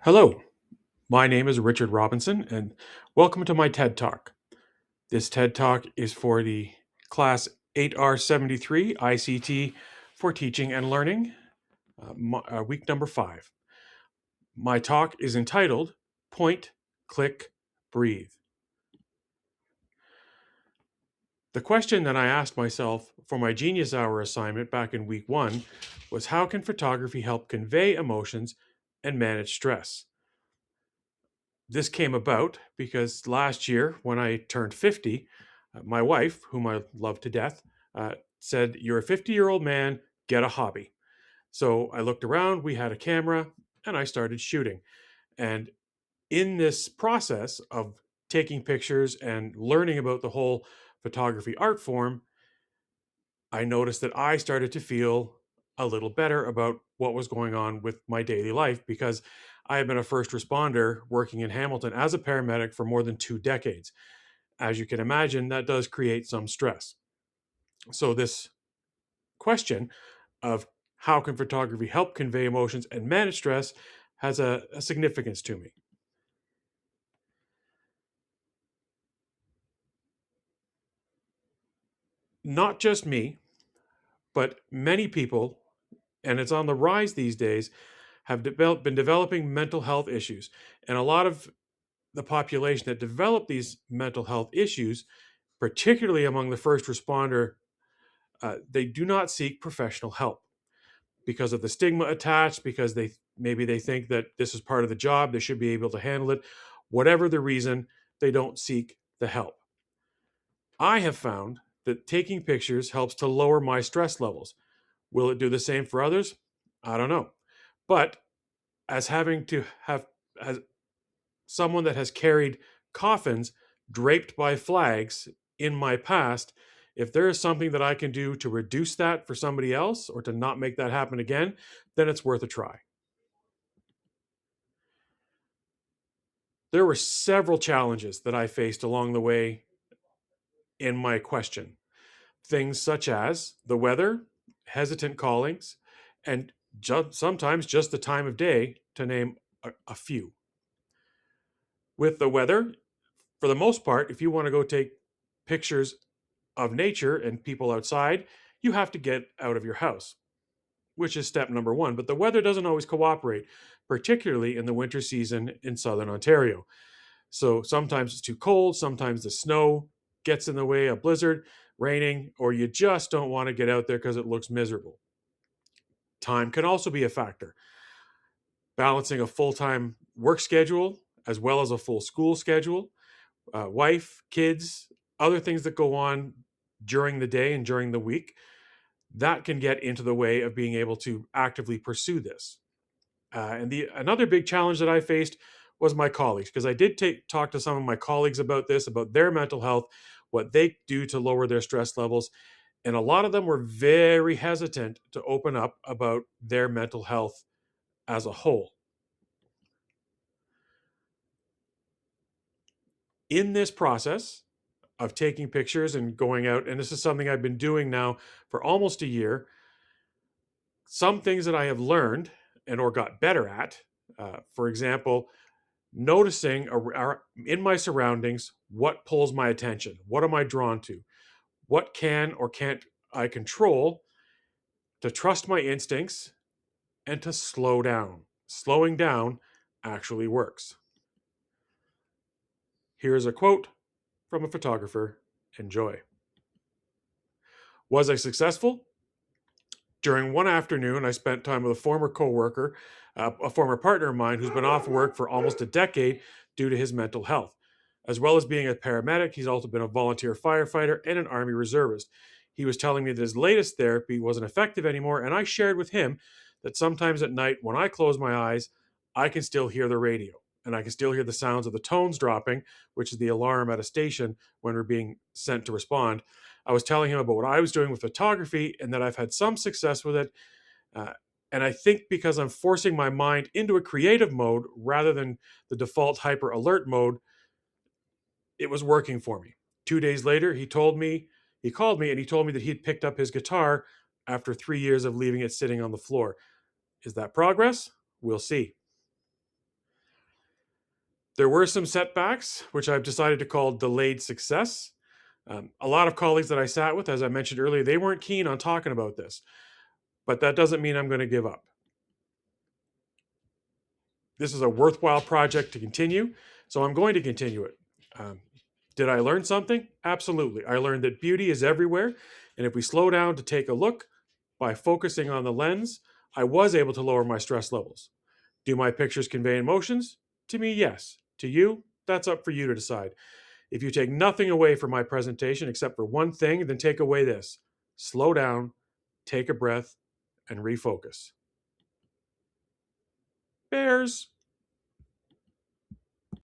Hello, my name is Richard Robinson, and welcome to my TED Talk. This TED Talk is for the Class 8R73 ICT for Teaching and Learning, week number 5. My talk is entitled Point, Click, Breathe. The question that I asked myself for my Genius Hour assignment back in week 1 was, how can photography help convey emotions and manage stress? This came about because last year, when I turned 50, my wife, whom I love to death, said, "You're a 50-year-old man, get a hobby." So I looked around, we had a camera, and I started shooting. And in this process of taking pictures and learning about the whole photography art form, I noticed that I started to feel a little better about what was going on with my daily life because I have been a first responder working in Hamilton as a paramedic for more than 2 decades. As you can imagine, that does create some stress. So, this question of how can photography help convey emotions and manage stress has a significance to me. Not just me, but many people, and it's on the rise these days, have been developing mental health issues. And a lot of the population that develop these mental health issues, particularly among the first responder, they do not seek professional help because of the stigma attached, because maybe they think that this is part of the job, they should be able to handle it. Whatever the reason, they don't seek the help. I have found that taking pictures helps to lower my stress levels. Will it do the same for others? I don't know. But as having to have as someone that has carried coffins draped by flags in my past, if there is something that I can do to reduce that for somebody else or to not make that happen again, then it's worth a try. There were several challenges that I faced along the way in my question. Things such as the weather, hesitant callings, and sometimes just the time of day, to name a few. With the weather, for the most part, if you want to go take pictures of nature and people outside, you have to get out of your house, which is step number one. But the weather doesn't always cooperate, particularly in the winter season in southern Ontario. So sometimes it's too cold, sometimes the snow gets in the way, a blizzard, raining, or you just don't want to get out there because it looks miserable. Time can also be a factor. Balancing a full time work schedule as well as a full school schedule, wife, kids, other things that go on during the day and during the week, that can get into the way of being able to actively pursue this. And the another big challenge that I faced was my colleagues, because I did talk to some of my colleagues about this, about their mental health, what they do to lower their stress levels, and a lot of them were very hesitant to open up about their mental health as a whole. In this process of taking pictures and going out, and this is something I've been doing now for almost a year, some things that I have learned and or got better at, for example, noticing in my surroundings what pulls my attention, what am I drawn to, what can or can't I control, to trust my instincts and to slow down. Slowing down actually works. Here's a quote from a photographer. Enjoy. Was I successful? During one afternoon, I spent time with a former coworker, a former partner of mine who's been off work for almost a decade due to his mental health. As well as being a paramedic, he's also been a volunteer firefighter and an Army reservist. He was telling me that his latest therapy wasn't effective anymore, and I shared with him that sometimes at night, when I close my eyes, I can still hear the radio and I can still hear the sounds of the tones dropping, which is the alarm at a station when we're being sent to respond. I was telling him about what I was doing with photography and that I've had some success with it. Uh, and I think because I'm forcing my mind into a creative mode rather than the default hyper alert mode, it was working for me. 2 days later, he called me and he told me that he'd picked up his guitar after 3 years of leaving it sitting on the floor. Is that progress? We'll see. There were some setbacks, which I've decided to call delayed success. A lot of colleagues that I sat with, as I mentioned earlier, they weren't keen on talking about this, but that doesn't mean I'm going to give up. This is a worthwhile project to continue, so I'm going to continue it. Um, did I learn something? Absolutely. I learned that beauty is everywhere, and if we slow down to take a look by focusing on the lens, I was able to lower my stress levels. Do my pictures convey emotions? To me, yes. To you, that's up for you to decide. If you take nothing away from my presentation except for one thing, then take away this: slow down, take a breath, and refocus. Bears.